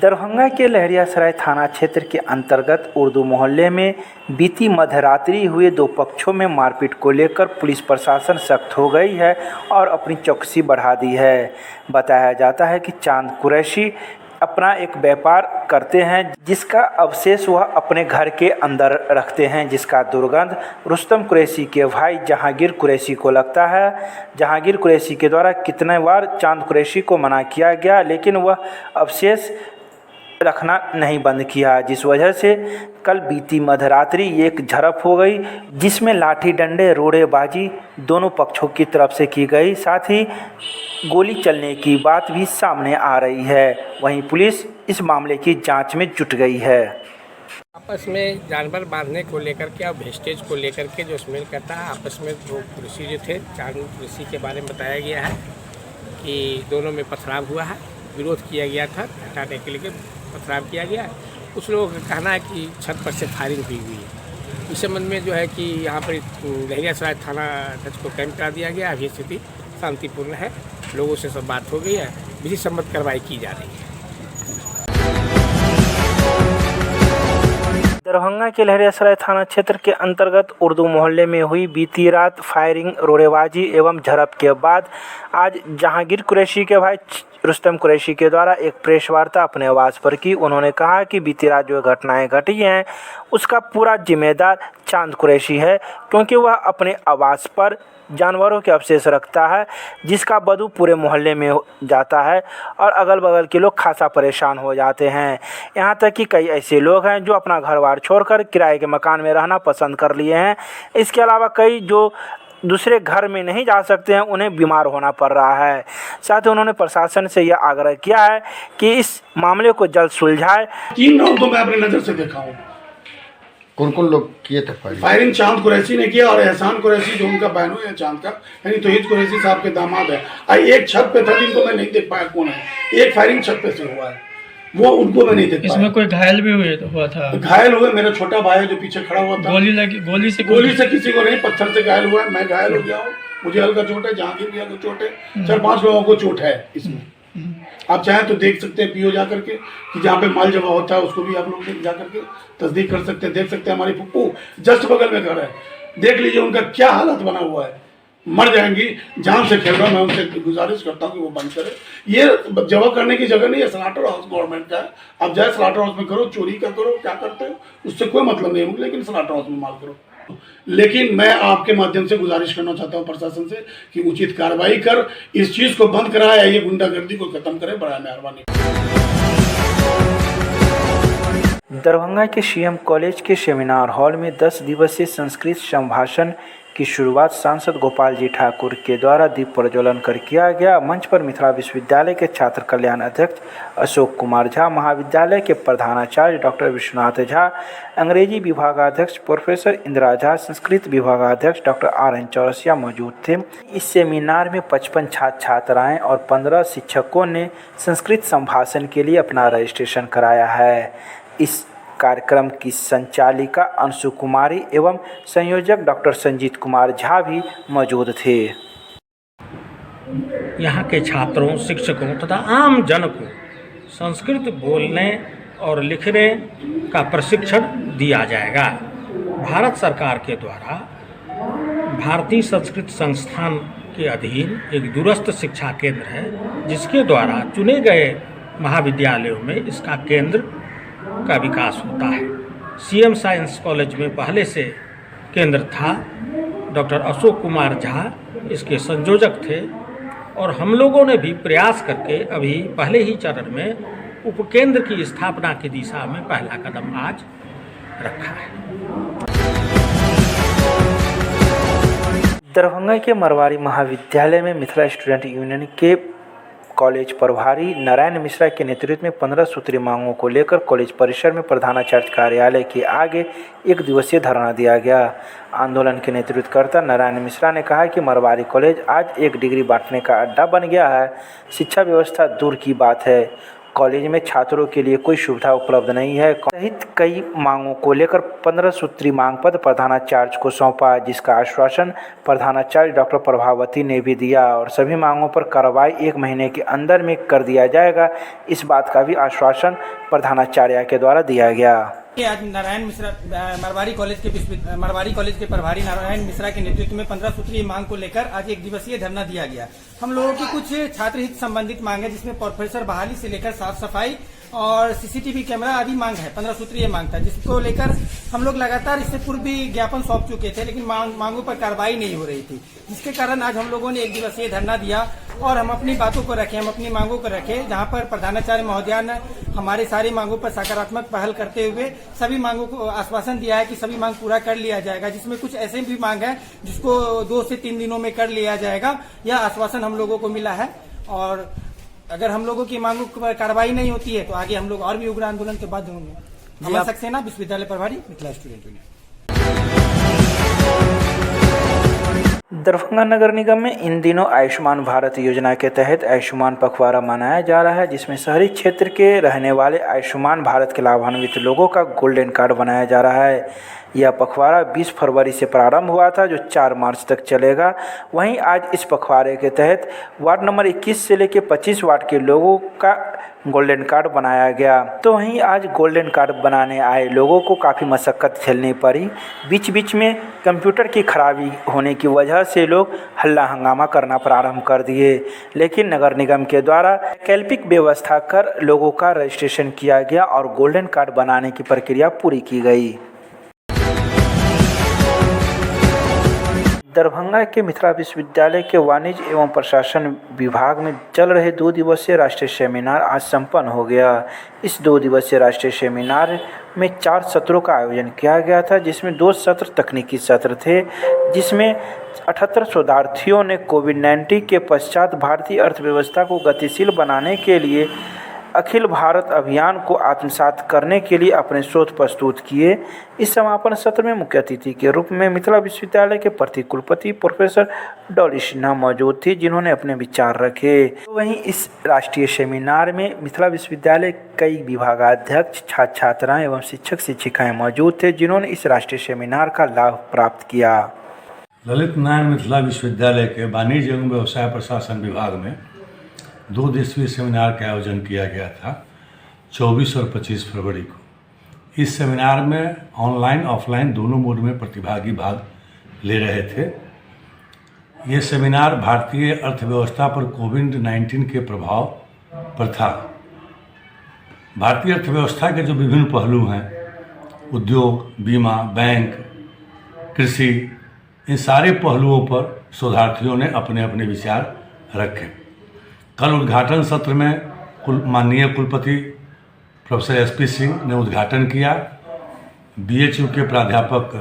दरभंगा के लहरियासराय थाना क्षेत्र के अंतर्गत उर्दू मोहल्ले में बीती मध्यरात्रि हुए दो पक्षों में मारपीट को लेकर पुलिस प्रशासन सख्त हो गई है और अपनी चौकसी बढ़ा दी है। बताया जाता है कि चांद कुरैशी अपना एक व्यापार करते हैं जिसका अवशेष वह अपने घर के अंदर रखते हैं, जिसका दुर्गंध रुस्तम कुरैशी के भाई जहांगीर कुरैशी को लगता है। जहांगीर कुरैशी के द्वारा कितने बार चांद कुरैशी को मना किया गया लेकिन वह अवशेष रखना नहीं बंद किया, जिस वजह से कल बीती मध्यरात्रि एक झड़प हो गई जिसमें लाठी डंडे रोड़ेबाजी दोनों पक्षों की तरफ से की गई। साथ ही गोली चलने की बात भी सामने आ रही है। वहीं पुलिस इस मामले की जांच में जुट गई है। आपस में जानवर बांधने को लेकर के और वेस्टेज को लेकर के जो स्मेल करता है, आपस में दो कुर्सी जो थे चांद कुरैशी के बारे में बताया गया है कि दोनों में पथराव हुआ है, विरोध किया गया था, हटाने के लिए पथराव किया गया है। कुछ लोगों का कहना है कि छत पर से फायरिंग हुई है। इस संबंध में जो है कि यहाँ पर लहरियासराय थाना अध्यक्ष को कैंप करा दिया गया। अभी स्थिति शांतिपूर्ण है, लोगों से सब बात हो गई है, विधि सम्मत कार्रवाई की जा रही है। दरभंगा के लहरियासराय थाना क्षेत्र के अंतर्गत उर्दू मोहल्ले में हुई बीती रात फायरिंग, रोड़ेबाजी एवं झड़प के बाद आज जहांगीर कुरैशी के भाई रुस्तम कुरैशी के द्वारा एक प्रेस वार्ता अपने आवास पर की। उन्होंने कहा कि बीती रात जो घटनाएं घटी हैं उसका पूरा जिम्मेदार चांद कुरैशी है, क्योंकि वह अपने आवास पर जानवरों के अवशेष रखता है जिसका बदबू पूरे मोहल्ले में जाता है और अगल बगल के लोग खासा परेशान हो जाते हैं। यहाँ तक कि कई ऐसे लोग हैं जो अपना घर बार छोड़कर किराए के मकान में रहना पसंद कर लिए हैं। इसके अलावा कई जो दूसरे घर में नहीं जा सकते हैं, उन्हें बीमार होना पड़ रहा है। साथ ही उन्होंने प्रशासन से यह आग्रह किया है कि इस मामले को जल्द सुलझाए। 3 राउंड तो मैं अपनी नज़र से देखा हूँ। कौन कौन लोग किए थे फायरिंग? चांद कुरैशी ने किया और एहसान कुरैशी जो उनका बहनों है चांद का, यानी तौहीद कुरैशी साहब के दामाद है। एक छत पे था जिनको मैं नहीं देख पाया कौन है। एक फायरिंग छत पे से हुआ है, वो उनको मैं नहीं देख पाया। इसमें कोई घायल भी हुआ था? घायल हुए मेरा छोटा भाई है जो पीछे खड़ा हुआ था। गोली लगी? गोली से किसी को नहीं, पत्थर से घायल हुआ है। मैं घायल हो गया हूँ, मुझे हल्का चोट है, जहांगीर भी हल्का चोट है, 4-5 लोगों को चोट है इसमें। आप चाहें तो देख सकते हैं पीओ जा करके कि जहाँ पे माल जमा होता है उसको भी आप लोग जा करके तस्दीक कर सकते हैं, देख सकते हैं। हमारी फुप्पू जस्ट बगल में घर है, देख लीजिए उनका क्या हालत बना हुआ है, मर जाएंगी। जान से खेल रहा, मैं उनसे गुजारिश करता हूँ कि वो बंद करे। ये जमा करने की जगह नहीं है, स्लॉटर हाउस गवर्नमेंट का है। आप जाए स्लॉटर हाउस में करो, चोरी का करो, क्या करते हो उससे कोई मतलब नहीं है, लेकिन स्लॉटर हाउस में माल करो। लेकिन मैं आपके माध्यम से गुजारिश करना चाहता हूं प्रशासन से कि उचित कार्रवाई कर इस चीज को बंद कराए, ये गुंडागर्दी को खत्म करे, बड़ा मेहरबानी। दरभंगा के सीएम कॉलेज के सेमिनार हॉल में 10 दिवसीय संस्कृत संभाषण की शुरुआत सांसद गोपाल जी ठाकुर के द्वारा दीप प्रज्वलन कर किया गया। मंच पर मिथिला विश्वविद्यालय के छात्र कल्याण अध्यक्ष अशोक कुमार झा, महाविद्यालय के प्रधानाचार्य डॉक्टर विश्वनाथ झा, अंग्रेजी विभागाध्यक्ष प्रोफेसर इंदिरा झा, संस्कृत विभागाध्यक्ष डॉक्टर RN चौरसिया मौजूद थे। इस सेमिनार में 55 छात्र छात्राएँ और 15 शिक्षकों ने संस्कृत संभाषण के लिए अपना रजिस्ट्रेशन कराया है। इस कार्यक्रम की संचालिका अंशु कुमारी एवं संयोजक डॉक्टर संजीत कुमार झा भी मौजूद थे। यहाँ के छात्रों, शिक्षकों तथा आम जन को संस्कृत बोलने और लिखने का प्रशिक्षण दिया जाएगा। भारत सरकार के द्वारा भारतीय संस्कृत संस्थान के अधीन एक दूरस्थ शिक्षा केंद्र है, जिसके द्वारा चुने गए महाविद्यालयों में इसका केंद्र का विकास होता है। सीएम साइंस कॉलेज में पहले से केंद्र था। डॉक्टर अशोक कुमार झा इसके संयोजक थे और हम लोगों ने भी प्रयास करके अभी पहले ही चरण में उपकेंद्र की स्थापना की दिशा में पहला कदम आज रखा है। दरभंगा के मरवाड़ी महाविद्यालय में मिथिला स्टूडेंट यूनियन के कॉलेज प्रभारी नारायण मिश्रा के नेतृत्व में 15 सूत्री मांगों को लेकर कॉलेज परिसर में प्रधानाचार्य कार्यालय के आगे 1 दिवसीय धरना दिया गया। आंदोलन के नेतृत्वकर्ता नारायण मिश्रा ने कहा कि मरवाड़ी कॉलेज आज एक डिग्री बांटने का अड्डा बन गया है। शिक्षा व्यवस्था दूर की बात है, कॉलेज में छात्रों के लिए कोई सुविधा उपलब्ध नहीं है सहित कई मांगों को लेकर 15 सूत्री मांग पत्र प्रधानाचार्य को सौंपा, जिसका आश्वासन प्रधानाचार्य डॉक्टर प्रभावती ने भी दिया और सभी मांगों पर कार्रवाई 1 महीने के अंदर में कर दिया जाएगा। इस बात का भी आश्वासन प्रधानाचार्य के द्वारा दिया गया। आज नारायण मिश्रा मरवाड़ी कॉलेज के प्रभारी नारायण मिश्रा के नेतृत्व में 15 सूत्रीय मांग को लेकर आज 1 दिवसीय धरना दिया गया। हम लोगों की कुछ छात्र हित संबंधित मांग है, जिसमें प्रोफेसर बहाली से लेकर साफ सफाई और सीसीटीवी कैमरा आदि मांग है। 15 सूत्रीय मांग था, जिसको लेकर हम लोग लगातार इससे पूर्व भी ज्ञापन सौंप चुके थे, लेकिन मांगों पर कार्रवाई नहीं हो रही थी, जिसके कारण आज हम लोगों ने 1 दिवसीय धरना दिया और हम अपनी बातों को रखे, हम अपनी मांगों को रखे, जहां पर प्रधानाचार्य महोदया ने हमारे सारी मांगों पर सकारात्मक पहल करते हुए सभी मांगों को आश्वासन दिया है कि सभी मांग पूरा कर लिया जाएगा, जिसमें कुछ ऐसे भी मांग है जिसको 2 से 3 दिनों में कर लिया जाएगा। यह आश्वासन हम लोगों को मिला है और अगर हम लोगों की मांगों पर कार्रवाई नहीं होती है तो आगे हम लोग और भी उग्र आंदोलन के बाध्य होंगे। अमर सक्सेना, विश्वविद्यालय प्रभारी, मिथिला स्टूडेंट यूनियन। दरभंगा नगर निगम में इन दिनों आयुष्मान भारत योजना के तहत आयुष्मान पखवाड़ा मनाया जा रहा है, जिसमें शहरी क्षेत्र के रहने वाले आयुष्मान भारत के लाभान्वित लोगों का गोल्डन कार्ड बनाया जा रहा है। यह पखवाड़ा 20 फरवरी से प्रारंभ हुआ था, जो 4 मार्च तक चलेगा। वहीं आज इस पखवाड़े के तहत वार्ड नंबर 21 से लेकर 25 वार्ड के लोगों का गोल्डन कार्ड बनाया गया। तो वहीं आज गोल्डन कार्ड बनाने आए लोगों को काफ़ी मशक्क़त झेलनी पड़ी। बीच बीच में कंप्यूटर की खराबी होने की वजह से लोग हल्ला हंगामा करना प्रारंभ कर दिए, लेकिन नगर निगम के द्वारा वैकल्पिक व्यवस्था कर लोगों का रजिस्ट्रेशन किया गया और गोल्डन कार्ड बनाने की प्रक्रिया पूरी की गई। दरभंगा के मिथिला विश्वविद्यालय के वाणिज्य एवं प्रशासन विभाग में चल रहे 2 दिवसीय राष्ट्रीय सेमिनार आज संपन्न हो गया। इस 2 दिवसीय राष्ट्रीय सेमिनार में 4 सत्रों का आयोजन किया गया था, जिसमें 2 सत्र तकनीकी सत्र थे, जिसमें 78 शोधार्थियों ने कोविड-19 के पश्चात भारतीय अर्थव्यवस्था को गतिशील बनाने के लिए अखिल भारत अभियान को आत्मसात करने के लिए अपने शोध प्रस्तुत किए। इस समापन सत्र में मुख्य अतिथि के रूप में मिथिला विश्वविद्यालय के प्रति कुलपति प्रोफेसर डॉली सिन्हा मौजूद थी, जिन्होंने अपने विचार रखे। वहीं इस राष्ट्रीय सेमिनार में मिथिला विश्वविद्यालय कई विभागाध्यक्ष, छात्र छात्राएं एवं शिक्षक शिक्षिकाएं मौजूद थे, जिन्होंने इस राष्ट्रीय सेमिनार का लाभ प्राप्त किया। ललित नारायण मिथिला विश्वविद्यालय के वाणिज्य एवं व्यवसाय प्रशासन विभाग में 2 दिवसीय सेमिनार का आयोजन किया गया था 24 और 25 फरवरी को। इस सेमिनार में ऑनलाइन ऑफलाइन दोनों मोड में प्रतिभागी भाग ले रहे थे। ये सेमिनार भारतीय अर्थव्यवस्था पर कोविड-19 के प्रभाव पर था। भारतीय अर्थव्यवस्था के जो विभिन्न पहलू हैं, उद्योग, बीमा, बैंक, कृषि, इन सारे पहलुओं पर शोधार्थियों ने अपने अपने विचार रखे। कल उद्घाटन सत्र में माननीय कुलपति प्रोफेसर SP सिंह ने उद्घाटन किया। BHU के प्राध्यापक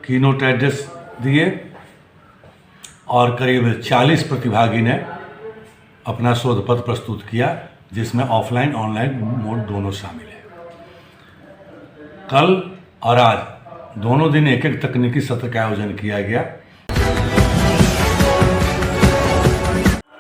कीनोट एड्रेस दिए और करीब 40 प्रतिभागी ने अपना शोध पत्र प्रस्तुत किया, जिसमें ऑफलाइन ऑनलाइन मोड दोनों शामिल है। कल और आज दोनों दिन एक एक तकनीकी सत्र का आयोजन किया गया।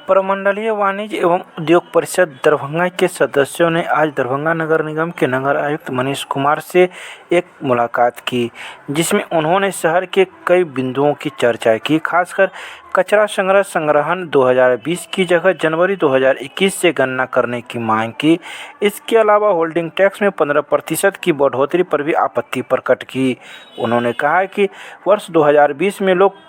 प्रमंडलीय वाणिज्य एवं उद्योग परिषद दरभंगा के सदस्यों ने आज दरभंगा नगर निगम के नगर आयुक्त मनीष कुमार से एक मुलाकात की, जिसमें उन्होंने शहर के कई बिंदुओं की चर्चा की। खासकर कचरा संग्रहण 2020 की जगह जनवरी 2021 से गणना करने की मांग की। इसके अलावा होल्डिंग टैक्स में 15% की बढ़ोतरी पर भी आपत्ति प्रकट की। उन्होंने कहा कि वर्ष 2020 में लोग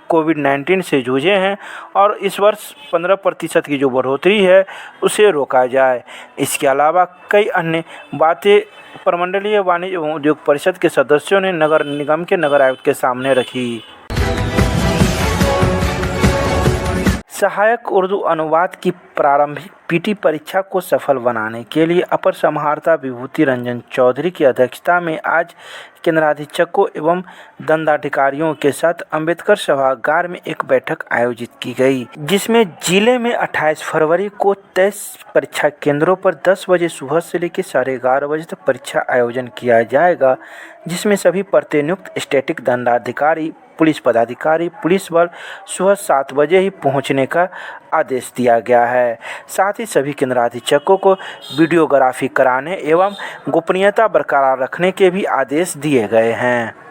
कोविड-19 से जूझे हैं और इस वर्ष 15% की जो बढ़ोतरी है उसे रोका जाए। इसके अलावा कई अन्य बातें प्रमंडलीय वाणिज्य एवं उद्योग परिषद के सदस्यों ने नगर निगम के नगर आयुक्त के सामने रखी। सहायक उर्दू अनुवाद की प्रारंभिक PT परीक्षा को सफल बनाने के लिए अपर समाहर्ता विभूति रंजन चौधरी की अध्यक्षता में आज केंद्राधीक्षकों एवं दंडाधिकारियों के साथ अंबेडकर सभागार में एक बैठक आयोजित की गई, जिसमें जिले में 28 फरवरी को 23 परीक्षा केंद्रों पर 10 बजे सुबह से लेकर 11:30 बजे तक परीक्षा आयोजन किया जाएगा, जिसमें सभी प्रतिनियुक्त स्टैटिक दंडाधिकारी, पुलिस पदाधिकारी, पुलिस बल सुबह 7 बजे ही पहुंचने का आदेश दिया गया है। साथ ही सभी केंद्राधीक्षकों को वीडियोग्राफी कराने एवं गोपनीयता बरकरार रखने के भी आदेश दिए गए हैं।